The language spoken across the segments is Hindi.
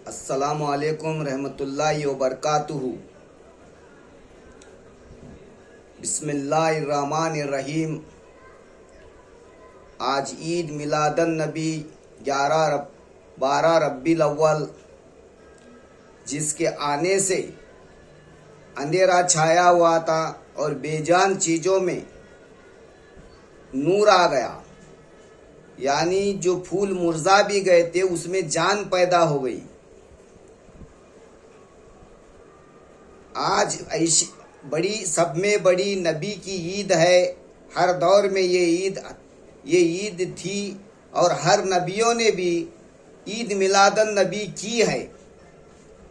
अस्सलामु अलैकुम रहमतुल्लाहि व बरकातुहू। बिस्मिल्लाहिर्रहमानिर्रहीम। आज ईद मिलादन नबी 12 रब्बिल अव्वल, जिसके आने से अंधेरा छाया हुआ था और बेजान चीज़ों में नूर आ गया। यानी जो फूल मुरझा भी गए थे उसमें जान पैदा हो गई। आज ऐसी बड़ी सब में बड़ी नबी की ईद है। हर दौर में ये ईद थी और हर नबियों ने भी ईद मिलादन नबी की है।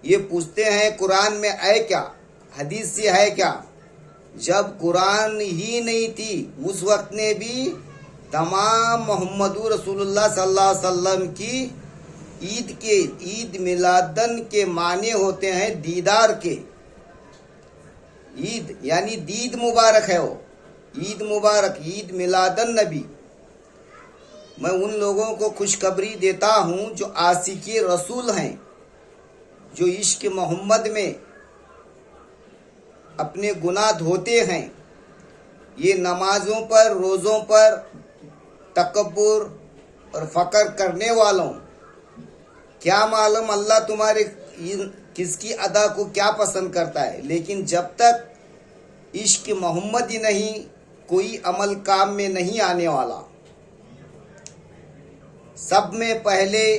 ये पूछते हैं कुरान में है क्या, हदीस से है क्या? जब कुरान ही नहीं थी उस वक्त ने भी तमाम मोहम्मदुर रसूलुल्लाह सल्लल्लाहु अलैहि वसल्लम की ईद मिलादन के माने होते हैं दीदार के। ईद यानी दीद मुबारक है, वो ईद मुबारक, ईद मिलादन नबी। मैं उन लोगों को खुशखबरी देता हूँ जो आशिकी रसूल हैं, जो इश्क मोहम्मद में अपने गुनाह धोते हैं। ये नमाजों पर, रोज़ों पर तकब्बुर और फ़क्र करने वालों, क्या मालूम अल्लाह तुम्हारे किसकी अदा को क्या पसंद करता है। लेकिन जब तक इश्क मोहम्मद ही नहीं, कोई अमल काम में नहीं आने वाला। सब में पहले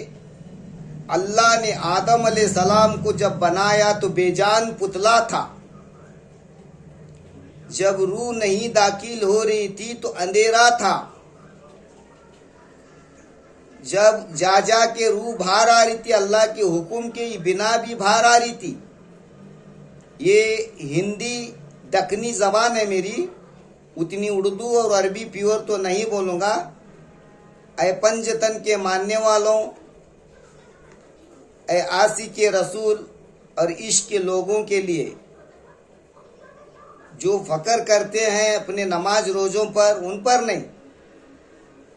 अल्लाह ने आदम अलैहिस्सलाम को जब बनाया तो बेजान पुतला था। जब रूह नहीं दाखिल हो रही थी तो अंधेरा था। जब जा के रूह बाहर आ रही थी, अल्लाह के हुक्म के बिना भी बाहर आ रही थी। ये हिंदी दक्कनी ज़बान है मेरी, उतनी उर्दू और अरबी प्योर तो नहीं बोलूँगा। ऐ पंजतन के मानने वालों, ऐ आशिक़े रसूल और इश्क के लोगों के लिए जो फ़क्र करते हैं अपने नमाज रोज़ों पर, उन पर नहीं,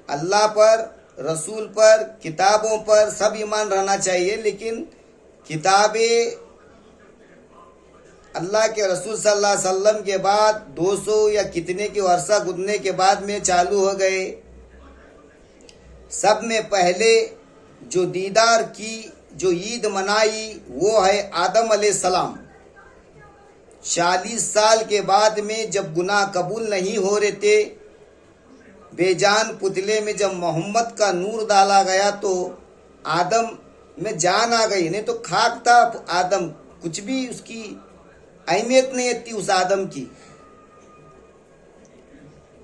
अल्लाह पर, रसूल पर, किताबों पर सब ईमान रहना चाहिए। लेकिन किताबें अल्लाह के रसूल सल्लल्लाहु अलैहि वसल्लम के बाद 200 या कितने के वर्षा गुजरने के बाद में चालू हो गए। सब में पहले जो दीदार की, जो ईद मनाई, वो है आदम अलैहिस्सलाम। 40 साल के बाद में जब गुनाह कबूल नहीं हो रहे थे, बेजान पुतले में जब मोहम्मद का नूर डाला गया तो आदम में जान आ गई। नहीं तो खाक था आदम, कुछ भी उसकी अहमियत नहीं थी उस आदम की।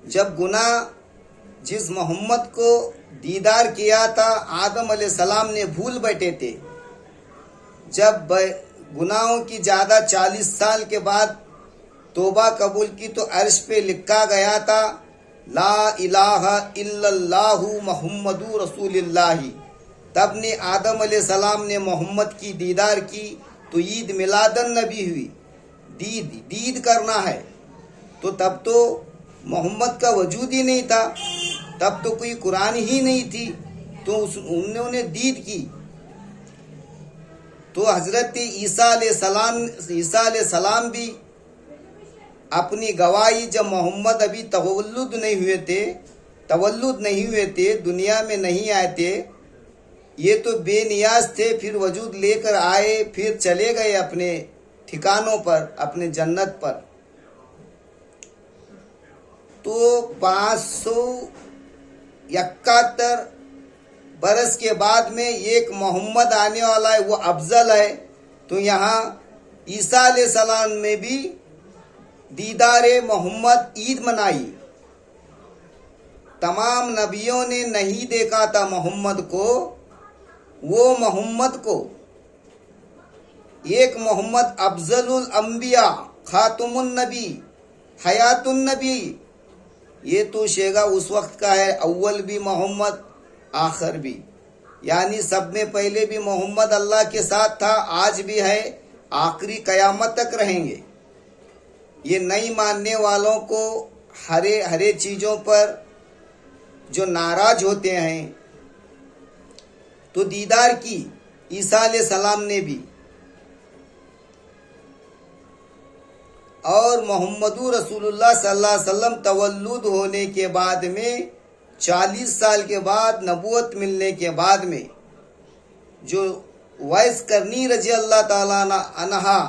जब गुनाह जिस मोहम्मद को दीदार किया था आदम अलैहिस्सलाम ने भूल बैठे थे। जब गुनाहों की ज़्यादा 40 साल के बाद तौबा कबूल की तो अर्श पे लिखा गया था ला इलाहा इल्लल्लाहु मुहम्मदुर रसूलुल्लाह। तब ने आदम अलैहिस्सलाम ने मोहम्मद की दीदार की तो ईद मिलादन नबी हुई। दीद करना है तो तब तो मोहम्मद का वजूद ही नहीं था, तब तो कोई कुरान ही नहीं थी, तो उन्होंने दीद की। तो हजरत ईसा अलैहिस्सलाम भी अपनी गवाही, जब मोहम्मद अभी तवल्लुद नहीं हुए थे, दुनिया में नहीं आए थे, ये तो बेनियाज थे, फिर वजूद लेकर आए, फिर चले गए अपने ठिकानों पर, अपने जन्नत पर। तो 571 बरस के बाद में एक मोहम्मद आने वाला है, वो अफजल है। तो यहाँ ईसा अलैहिस्सलाम में भी दीदारे मोहम्मद ईद मनाई। तमाम नबियों ने नहीं देखा था मोहम्मद को, वो मोहम्मद को एक मोहम्मद अफजलुल अंबिया, खातमुन नबी, हयातुन नबी, ये तो शेगा उस वक्त का है। अव्वल भी मोहम्मद, आखिर भी, यानी सब में पहले भी मोहम्मद अल्लाह के साथ था, आज भी है, आखिरी कयामत तक रहेंगे। ये नहीं मानने वालों को हरे चीज़ों पर जो नाराज होते हैं, तो दीदार की ईसा अलैहिस्सलाम ने भी, और मोहम्मदुर रसूलुल्लाह सल्लल्लाहु अलैहि वसल्लम तवल्लुद होने के बाद में 40 साल के बाद नबूवत मिलने के बाद में जो वैस करनी रजी अल्लाह ताला अन्हा,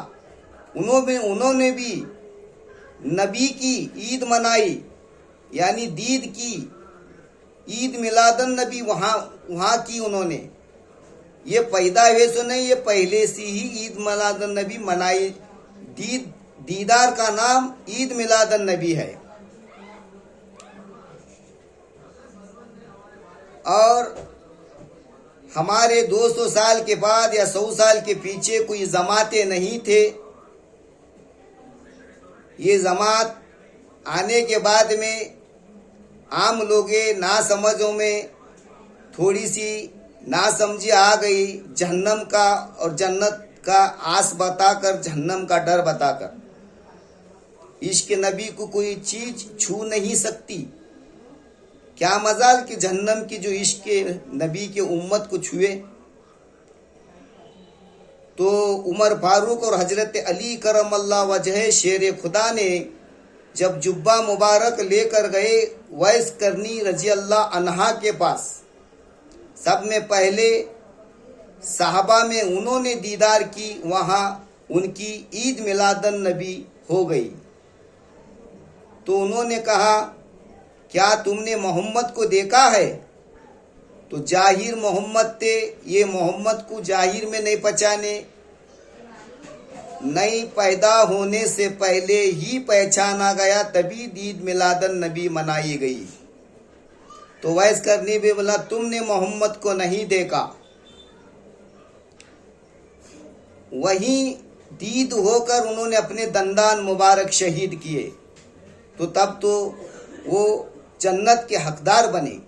उन्होंने भी नबी की ईद मनाई, यानी दीद की, ईद मिलादन नबी वहाँ की उन्होंने। ये पैदा हुए सो नहीं, ये पहले से ही ईद मिलादन नबी मनाई। दीदार का नाम ईद मिलादन नबी है। और हमारे 200 साल के बाद या 100 साल के पीछे कोई जमाते नहीं थे। ये जमात आने के बाद में आम लोगे ना समझों में थोड़ी सी नासमझी आ गई, जहन्नम का और जन्नत का आस बताकर, जहन्नम का डर बताकर। इश्क नबी को कोई चीज छू नहीं सकती। क्या मजाल कि जहन्नम की जो इश्क नबी के उम्मत को छुए। तो उमर फारूक और हजरत अली करमल्ला वजह शेर खुदा ने जब जुब्बा मुबारक लेकर गए वैस करनी रजी अल्लाह अन्हा के पास, सब में पहले साहबा में उन्होंने दीदार की, वहाँ उनकी ईद मिलादन नबी हो गई। तो उन्होंने कहा, क्या तुमने मोहम्मद को देखा है? तो जाहिर मोहम्मद थे, ये मोहम्मद को जाहिर में नहीं पहचाने, नहीं पैदा होने से पहले ही पहचाना गया, तभी ईद मिलादन नबी मनाई गई। तो वैस करनी भी बोला, तुमने मोहम्मद को नहीं देखा। वहीं दीद होकर उन्होंने अपने दंदान मुबारक शहीद किए। तो तब तो वो जन्नत के हकदार बने।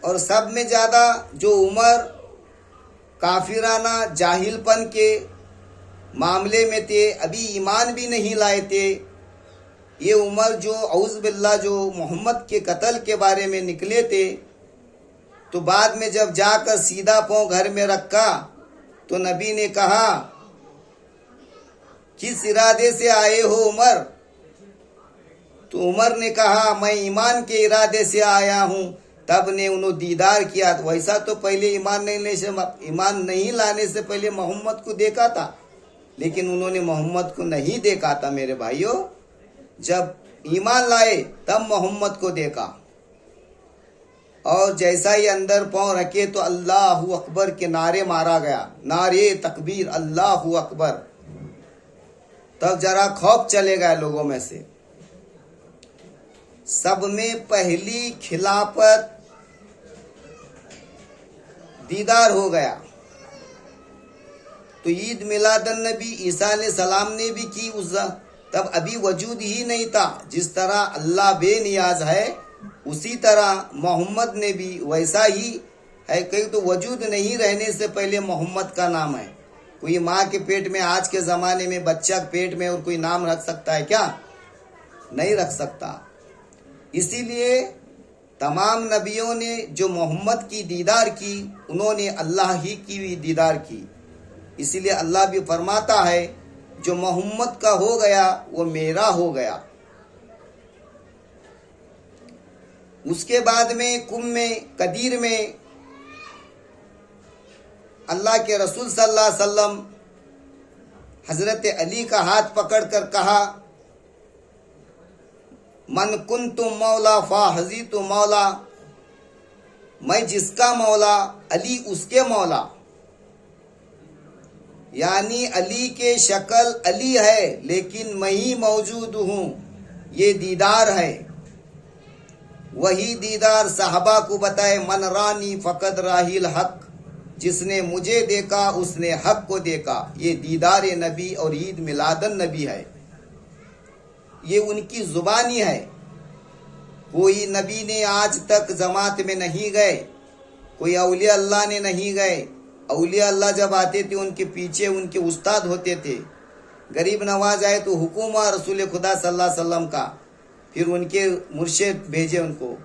और सब में ज्यादा जो उमर काफिराना जाहिलपन के मामले में थे, अभी ईमान भी नहीं लाए थे, ये उमर जो औज़ बिल्लाह जो मोहम्मद के कत्ल के बारे में निकले थे, तो बाद में जब जाकर सीधा पांव घर में रखा तो नबी ने कहा, किस इरादे से आए हो उमर? तो उमर ने कहा, मैं ईमान के इरादे से आया हूँ। तब ने उन्होंने दीदार किया। वैसा तो पहले ईमान नहीं लाने से पहले मोहम्मद को देखा था, लेकिन उन्होंने मोहम्मद को नहीं देखा था मेरे भाइयों। जब ईमान लाए तब मोहम्मद को देखा। और जैसा ही अंदर पांव रखे तो अल्लाहु अकबर के नारे मारा गया, नारे तकबीर, अल्लाहु अकबर। तब जरा खौफ चले गए लोगों में से। सब में पहली खिलाफत दीदार हो गया। तो ईद मिलादन नबी ईसा अलैहिस्सलाम ने भी की उस तब अभी वजूद ही नहीं था। जिस तरह अल्लाह बेनियाज है उसी तरह मोहम्मद ने भी वैसा ही है। कहीं तो वजूद नहीं रहने से पहले मोहम्मद का नाम है। कोई माँ के पेट में आज के ज़माने में बच्चा के पेट में और कोई नाम रख सकता है क्या? नहीं रख सकता। इसीलिए तमाम नबियों ने जो मोहम्मद की दीदार की, उन्होंने अल्लाह ही की भी दीदार की। इसीलिए अल्लाह भी फरमाता है, जो मोहम्मद का हो गया वो मेरा हो गया। उसके बाद में कुम में कदीर में अल्लाह के रसूल सल्लल्लाहु अलैहि वसल्लम हजरत अली का हाथ पकड़कर कहा, मन कुन्तु मौला फाहज़ीतु मौला, मैं जिसका मौला अली उसके मौला। यानी अली के शक्ल अली है लेकिन मैं ही मौजूद हूँ, ये दीदार है। वही दीदार साहबा को बताए, मन रानी फ़क़द राहिल हक, जिसने मुझे देखा उसने हक को देखा। ये दीदार नबी और ईद मिलादन नबी है। ये उनकी जुबानी है। कोई नबी ने आज तक जमात में नहीं गए, कोई औलिया अल्लाह ने नहीं गए। औलिया अल्लाह जब आते थे उनके पीछे उनके उस्ताद होते थे। गरीब नवाज आए तो हुकुम रसूल खुदा सल्लल्लाहु अलैहि वसल्लम का, फिर उनके मुर्शिद भेजे उनको।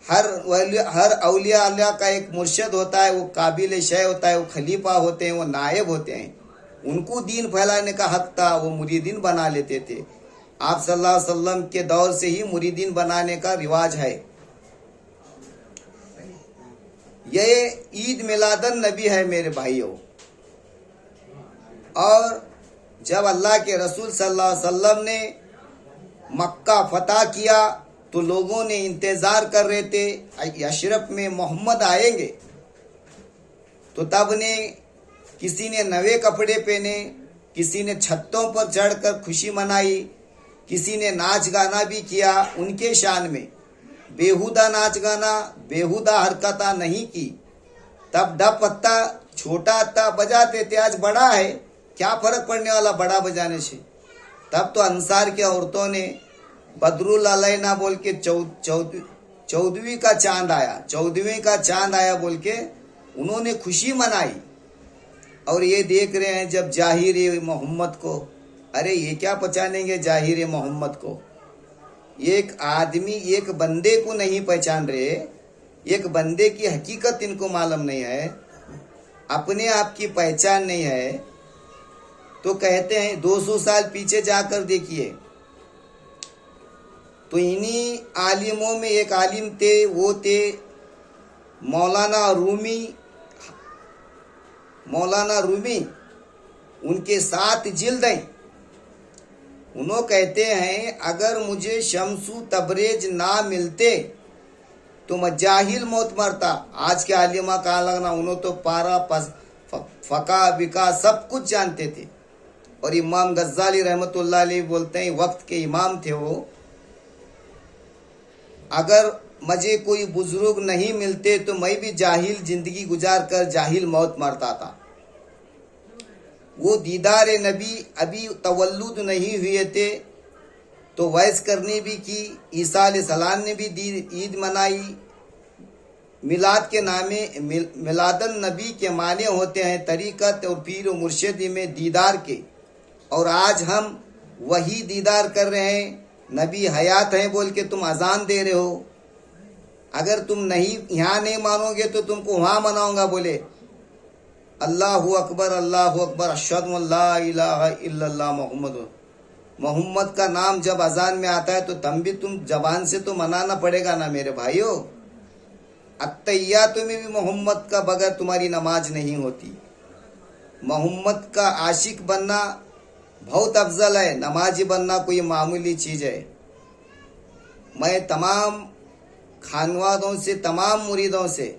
हर औलिया अल्लाह का एक मुर्शिद होता है, वो काबिल शय होता है, वो खलीफा होते हैं, वो नायब होते हैं। उनको दीन फैलाने का हक था, वो मुरीदीन बना लेते थे। आप सल्लल्लाहु अलैहि वसल्लम के दौर से ही मुरीदीन बनाने का रिवाज है। यह ईद मिलादन नबी है मेरे भाइयों। और जब अल्लाह के रसूल सल्लल्लाहु अलैहि वसल्लम ने मक्का फतह किया तो लोगों ने इंतजार कर रहे थे यशरफ में मोहम्मद आएंगे। तो तब ने किसी ने नवे कपड़े पहने, किसी ने छतों पर चढ़कर खुशी मनाई, किसी ने नाच गाना भी किया उनके शान में। बेहुदा नाच गाना, बेहुदा हरकता नहीं की। तब डप पत्ता छोटा था बजाते थे, आज बड़ा है, क्या फर्क पड़ने वाला बड़ा बजाने से। तब तो अंसार की औरतों ने बदरुल अलैना बोल के 14वीं का चांद आया, 14वीं का चांद आया बोल के उन्होंने खुशी मनाई। और ये देख रहे हैं जब जाहिर मोहम्मद को, अरे ये क्या पहचानेंगे जाहिर मोहम्मद को। एक आदमी एक बंदे को नहीं पहचान रहे, एक बंदे की हकीकत इनको मालूम नहीं है, अपने आप की पहचान नहीं है। तो कहते हैं 200 साल पीछे जाकर देखिए, तो इन्हीं आलिमों में एक आलिम थे, वो थे मौलाना रूमी। उनके 7 जिल्द हैं। उन्होंने कहते हैं अगर मुझे शमसू तबरेज ना मिलते तो मैं जाहिल मौत मरता। आज के आलिमा कहाँ लगना, उन्होंने तो पारा फका बिका सब कुछ जानते थे। और इमाम गज्जाली रहमतुल्लाह अलैह बोलते हैं वक्त के इमाम थे वो, अगर मुझे कोई बुजुर्ग नहीं मिलते तो मैं भी जाहिल जिंदगी गुजार कर जाहिल मौत मरता था। वो दीदार नबी अभी तवल्लुद नहीं हुए थे तो वैस करनी भी की। ईसा अलैहिस्सलाम ने भी ईद मनाई। मिलाद के नामे मिलादन नबी के माने होते हैं तरीक़त और पीर व मुर्शिदी में दीदार के। और आज हम वही दीदार कर रहे हैं। नबी हयात हैं बोल के तुम अजान दे रहे हो, अगर तुम नहीं यहाँ नहीं मानोगे तो तुमको वहाँ मनाऊंगा। बोले अल्लाहु अकबर अशहदु अल्ला इलाहा इल्लल्लाह मोहम्मद का नाम जब अजान में आता है तो तुम जबान से तो मनाना पड़ेगा ना मेरे भाइयों। अत्तहियात में भी मोहम्मद का बगैर तुम्हारी नमाज नहीं होती। मोहम्मद का आशिक बनना बहुत अफजल है, नमाजी बनना कोई मामूली चीज़ है। मैं तमाम खानवादों से, तमाम मुरीदों से,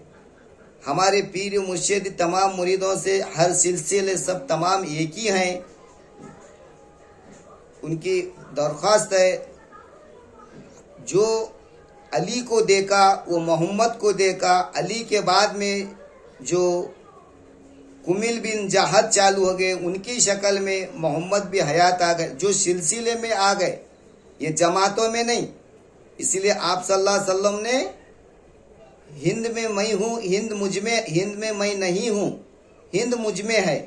हमारे पीर मुर्शिद तमाम मुरीदों से, हर सिलसिले सब तमाम एक ही हैं। उनकी दरख्वास्त है जो अली को देखा वो मोहम्मद को देखा। अली के बाद में जो कुमिल बिन जहाद चालू हो गए उनकी शक्ल में मोहम्मद भी हयात आ गए, जो सिलसिले में आ गए, ये जमातों में नहीं। इसलिए आप सल्लल्लाहु अलैहि वसल्लम ने हिंद में मैं हूँ, हिंद में मैं नहीं हूँ, हिंद मुझ में है।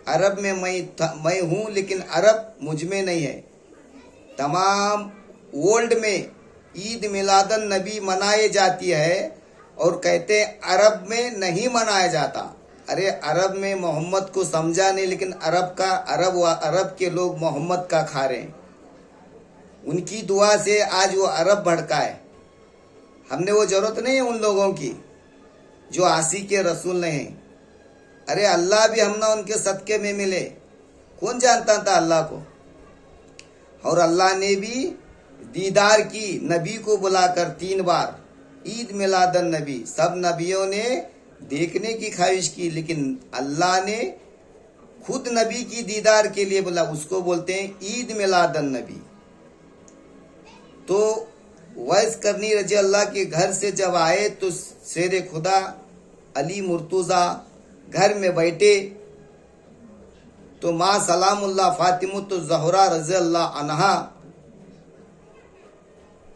अरब में मैं हूँ लेकिन अरब मुझ में नहीं है। तमाम वर्ल्ड में ईद मिलादन नबी मनाई जाती है और कहते हैं अरब में नहीं मनाया जाता। अरे अरब में मोहम्मद को समझा नहीं, लेकिन अरब के लोग मोहम्मद का खा रहे हैं। उनकी दुआ से आज वो अरब भड़का है। हमने वो जरूरत नहीं है उन लोगों की जो आशिक के रसूल नहीं है। अरे अल्लाह भी हम ना उनके सदके में मिले, कौन जानता था अल्लाह को। और अल्लाह ने भी दीदार की, नबी को बुलाकर 3 बार ईद मिलादन नबी। सब नबियों ने देखने की ख्वाहिश की, लेकिन अल्लाह ने खुद नबी की दीदार के लिए बोला, उसको बोलते हैं ईद मिलादन नबी। तो वैस करनी रजी अल्लाह के घर से जब आए तो शेर खुदा अली मुर्तुज़ा घर में बैठे तो माँ सलामुल्लाह फातिमुत ज़हरा रज़ी अल्लाह अन्हा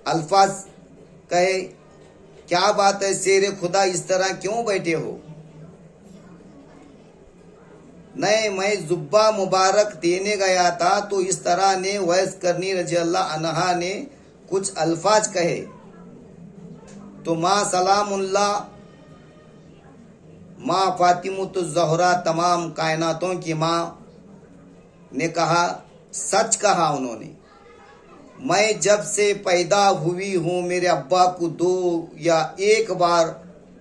अल्फाज कहे, क्या बात है शेर खुदा इस तरह क्यों बैठे हो। नहीं, मैं जुब्बा मुबारक देने गया था तो इस तरह ने वैस करनी रजी अल्लाह अन्हा ने कुछ अल्फाज कहे। तो माँ सलामुल्लाह, माँ फातिमुत ज़हरा, तमाम कायनातों की माँ ने कहा, सच कहा उन्होंने, मैं जब से पैदा हुई हूँ मेरे अब्बा को 2 या 1 बार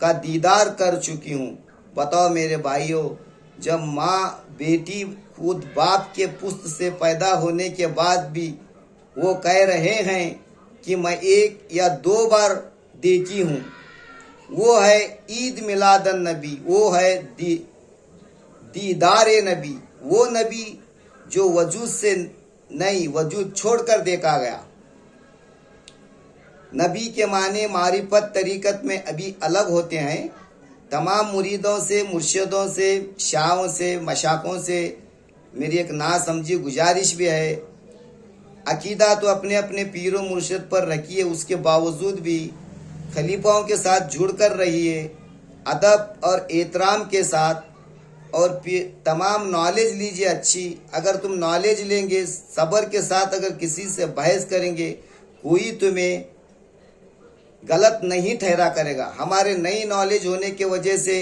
का दीदार कर चुकी हूँ। बताओ मेरे भाइयों, जब माँ बेटी खुद बाप के पुस्त से पैदा होने के बाद भी वो कह रहे हैं कि मैं 1 या 2 बार देखी हूँ, वो है ईद मिलादन नबी, वो है दीदार नबी, वो नबी जो वजूद से नहीं वजूद छोड़कर देखा गया। नबी के माने मारिफत तरीकत में अभी अलग होते हैं। तमाम मुरीदों से, मुर्शिदों से, शाहों से, मशाकों से मेरी एक ना समझी गुजारिश भी है, अकीदा तो अपने अपने पीरों मुर्शिद पर रखिए, उसके बावजूद भी खलीफाओं के साथ जुड़ कर रहिए, अदब और एहतराम के साथ, और तमाम नॉलेज लीजिए अच्छी। अगर तुम नॉलेज लेंगे, सब्र के साथ अगर किसी से बहस करेंगे, कोई तुम्हें गलत नहीं ठहरा करेगा। हमारे नई नॉलेज होने के वजह से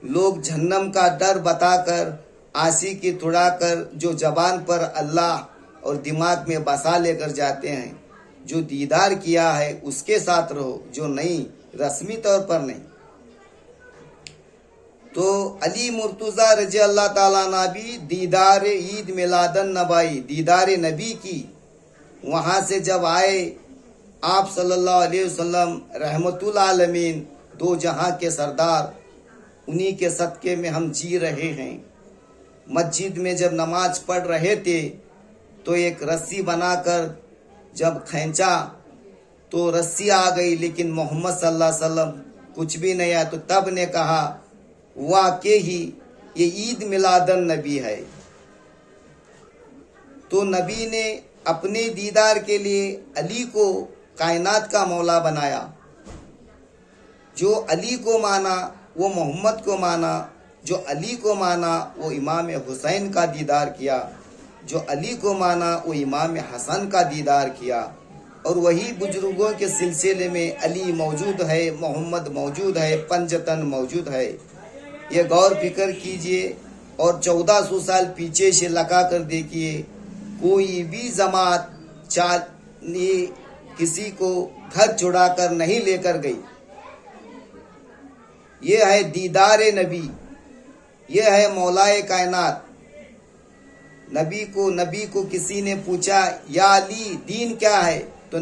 लोग जहन्नम का डर बताकर, आशिकी तुड़ाकर, जो जबान पर अल्लाह और दिमाग में बसा लेकर जाते हैं, जो दीदार किया है उसके साथ रहो, जो नहीं, रस्मी तौर पर नहीं। तो अली मुर्तज़ा रज़ी अल्लाह ताला अन्हु भी दीदार ईद मिलादन नबाई, दीदार नबी की, वहाँ से जब आए आप सल्लल्लाहु अलैहि वसल्लम रहमतुल आलमीन, 2 जहां के सरदार, उन्हीं के सदक़े में हम जी रहे हैं। मस्जिद में जब नमाज पढ़ रहे थे तो एक रस्सी बनाकर जब खींचा तो रस्सी आ गई, लेकिन मोहम्मद सल्लल्लाहु अलैहि वसल्लम कुछ भी नहीं आया। तो तब ने कहा, वाकई ये ईद मिलादन नबी है। तो नबी ने अपने दीदार के लिए अली को कायनात का मौला बनाया। जो अली को माना वो मोहम्मद को माना, जो अली को माना वो इमाम हुसैन का दीदार किया, जो अली को माना वो इमाम हसन का दीदार किया। और वही बुजुर्गों के सिलसिले में अली मौजूद है, मोहम्मद मौजूद है, पंजतन मौजूद है। ये गौर फिक्र कीजिए और 1400 साल पीछे से लगा कर देखिए, कोई भी जमात किसी को घर छुड़ाकर नहीं लेकर गई। ये है दीदार नबी, ये है मौलाए कायनात। नबी को किसी ने पूछा, या अली दीन क्या है? तो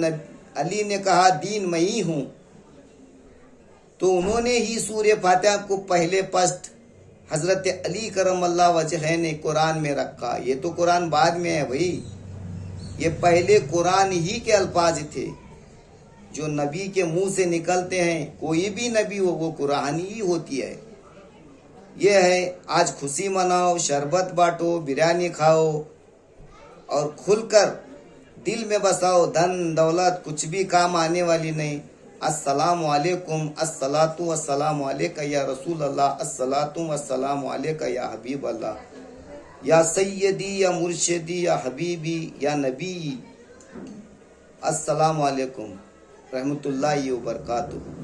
अली ने कहा, दीन मैं ही हूँ। तो उन्होंने ही सूर्य फातिहा को पहले पश्त हजरत अली करमल्लाह वजह ने कुरान में रखा। ये तो कुरान बाद में है भाई, ये पहले कुरान ही के अल्फाज थे जो नबी के मुंह से निकलते हैं। कोई भी नबी हो वो कुरान ही होती है। ये है, आज खुशी मनाओ, शरबत बांटो, बिरयानी खाओ और खुलकर दिल में बसाओ। धन दौलत कुछ भी काम आने वाली नहीं। अस्सलामु अलैकुम, अस्सलातु वस्सलामु अलैका या रसूल अल्लाह, अस्सलातु वस्सलामु अलैका या हबीब अल्लाह, या सैयदी, या मुर्शिदी, या हबीबी, या नबी। अस्सलामु अलैकुम रहमतुल्लाहि व बरकातुहू।